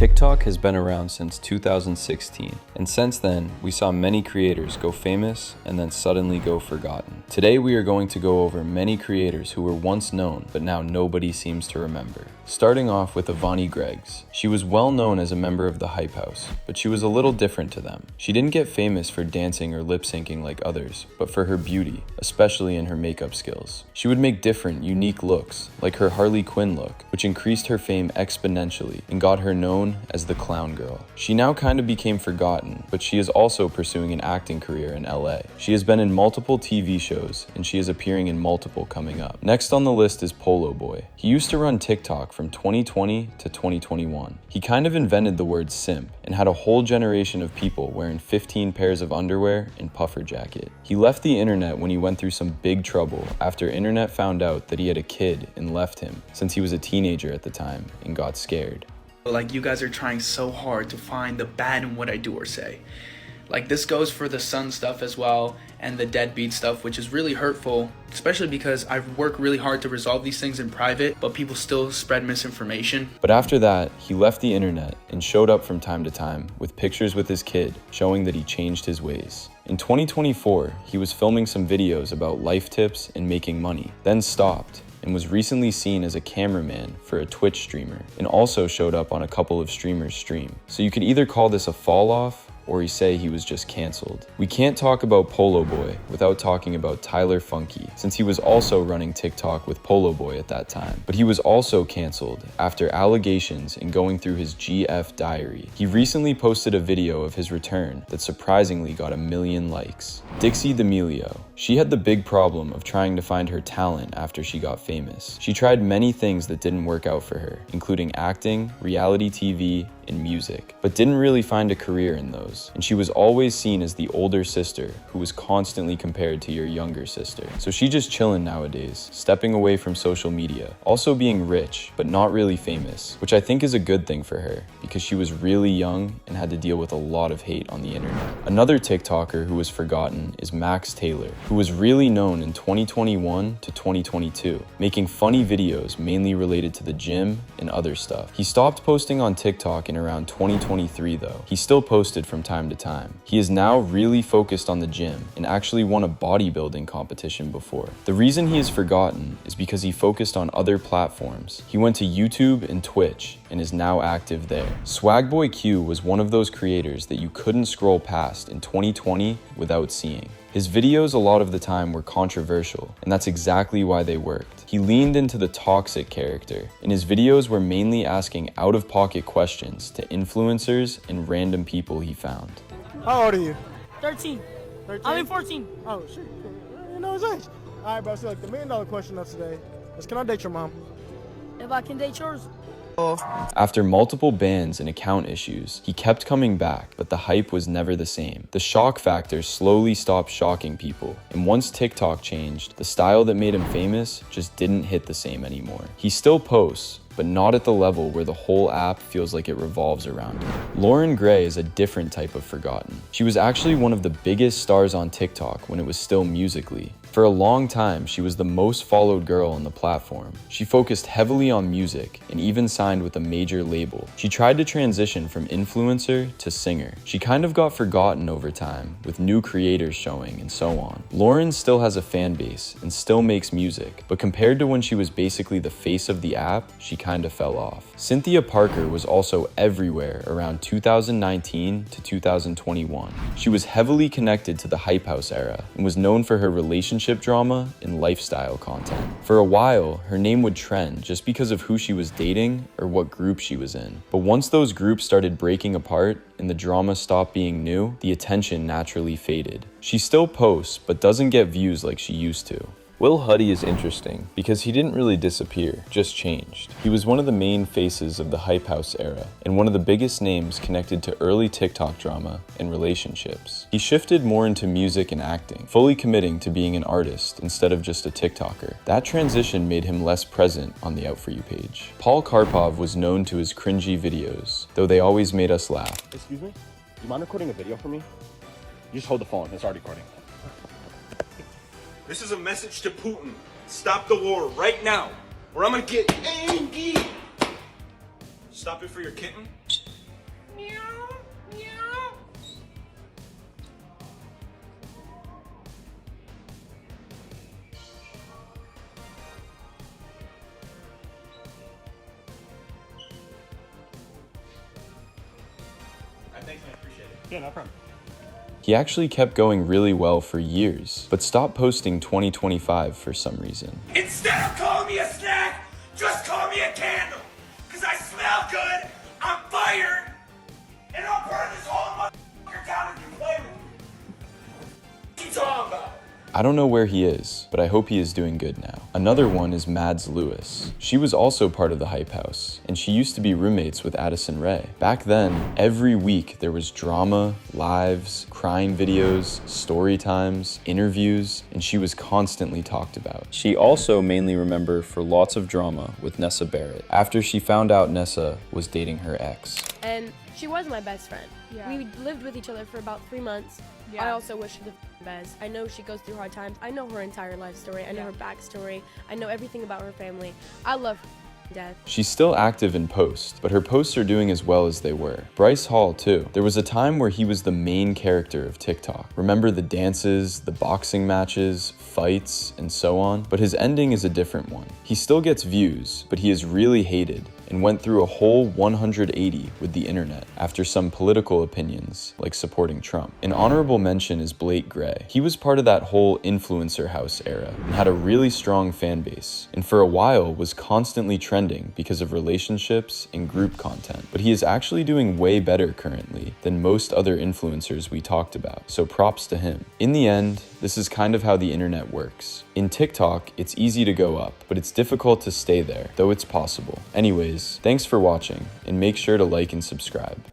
TikTok has been around since 2016, and since then, we saw many creators go famous and then suddenly go forgotten. Today, we are going to go over many creators who were once known, but now nobody seems to remember. Starting off with Avani Gregs. She was well known as a member of the Hype House, but she was a little different to them. She didn't get famous for dancing or lip syncing like others, but for her beauty, especially in her makeup skills. She would make different, unique looks, like her Harley Quinn look, which increased her fame exponentially and got her known as the Clown Girl. She now kind of became forgotten, but she is also pursuing an acting career in LA. She has been in multiple TV shows, and she is appearing in multiple coming up. Next on the list is Polo Boy. He used to run TikTok from 2020 to 2021. He kind of invented the word simp and had a whole generation of people wearing 15 pairs of underwear and puffer jacket. He left the internet when he went through some big trouble after internet found out that he had a kid and left him since he was a teenager at the time and got scared. Like, you guys are trying so hard to find the bad in what I do or say. Like, this goes for the son stuff as well and the deadbeat stuff, which is really hurtful, especially because I've worked really hard to resolve these things in private, but people still spread misinformation. But after that, he left the internet and showed up from time to time with pictures with his kid, showing that he changed his ways. In 2024, he was filming some videos about life tips and making money, then stopped, and was recently seen as a cameraman for a Twitch streamer, and also showed up on a couple of streamers' stream. So you could either call this a fall off, or say he was just canceled. We can't talk about Polo Boy without talking about Tyler Funky, since he was also running TikTok with Polo Boy at that time. But he was also canceled after allegations and going through his GF diary. He recently posted a video of his return that surprisingly got 1 million likes. Dixie D'Amelio. She had the big problem of trying to find her talent after she got famous. She tried many things that didn't work out for her, including acting, reality TV, and music, but didn't really find a career in those. And she was always seen as the older sister who was constantly compared to your younger sister. So she just chilling nowadays, stepping away from social media, also being rich, but not really famous, which I think is a good thing for her because she was really young and had to deal with a lot of hate on the internet. Another TikToker who was forgotten is Max Taylor, who was really known in 2021 to 2022, making funny videos mainly related to the gym and other stuff. He stopped posting on TikTok in around 2023 though. He still posted from time to time. He is now really focused on the gym and actually won a bodybuilding competition before. The reason he is forgotten is because he focused on other platforms. He went to YouTube and Twitch and is now active there. Swagboy Q was one of those creators that you couldn't scroll past in 2020 without seeing. His videos a lot of the time were controversial, and that's exactly why they worked. He leaned into the toxic character, and his videos were mainly asking out-of-pocket questions to influencers and random people he found. How old are you? 13. 13? I mean 14. Oh, shit. You know his age. All right, bro. So, like, the $1 million question of today is, can I date your mom? If I can date yours. After multiple bans and account issues, he kept coming back, but the hype was never the same. The shock factor slowly stopped shocking people, and once TikTok changed, the style that made him famous just didn't hit the same anymore. He still posts, but not at the level where the whole app feels like it revolves around him. Lauren Gray is a different type of forgotten. She was actually one of the biggest stars on TikTok when it was still Musical.ly. For a long time, she was the most followed girl on the platform. She focused heavily on music and even signed with a major label. She tried to transition from influencer to singer. She kind of got forgotten over time, with new creators showing and so on. Lauren still has a fan base and still makes music, but compared to when she was basically the face of the app, she kind of fell off. Cynthia Parker was also everywhere around 2019 to 2021. She was heavily connected to the Hype House era and was known for her relationship drama and lifestyle content. For a while, her name would trend just because of who she was dating or what group she was in. But once those groups started breaking apart and the drama stopped being new, the attention naturally faded. She still posts, but doesn't get views like she used to. Huddy is interesting because he didn't really disappear, just changed. He was one of the main faces of the Hype House era and one of the biggest names connected to early TikTok drama and relationships. He shifted more into music and acting, fully committing to being an artist instead of just a TikToker. That transition made him less present on the Out For You page. Paul Karpov was known to his cringy videos, though they always made us laugh. Excuse me? You mind recording a video for me? You just hold the phone, it's already recording. This is a message to Putin. Stop the war right now, or I'm gonna get angry. Stop it for your kitten. Thanks, man. Appreciate it. Yeah, no problem. He actually kept going really well for years, but stopped posting 2025 for some reason. Instead of calling me a snack, just call me a candle. Cause I smell good, I'm fired, and I'll burn this whole motherfucker down if you play with me. What you talking about? I don't know where he is, but I hope he is doing good now. Another one is Mads Lewis. She was also part of the Hype House, and she used to be roommates with Addison Rae. Back then, every week there was drama, lives, crying videos, story times, interviews, and she was constantly talked about. She also mainly remembered for lots of drama with Nessa Barrett, after she found out Nessa was dating her ex. And she was my best friend. Yeah. We lived with each other for about 3 months. Yeah. I also wish her the best. I know she goes through hard times. I know her entire life story. I know her backstory. I know everything about her family. I love her to death. She's still active in post, but her posts are doing as well as they were. Bryce Hall too. There was a time where he was the main character of TikTok. Remember the dances, the boxing matches, fights, and so on? But his ending is a different one. He still gets views, but he is really hated and went through a whole 180 with the internet after some political opinions, like supporting Trump. An honorable mention is Blake Gray. He was part of that whole influencer house era and had a really strong fan base, and for a while was constantly trending because of relationships and group content. But he is actually doing way better currently than most other influencers we talked about, so props to him. In the end, this is kind of how the internet works. In TikTok, it's easy to go up, but it's difficult to stay there, though it's possible. Anyways, thanks for watching, and make sure to like and subscribe.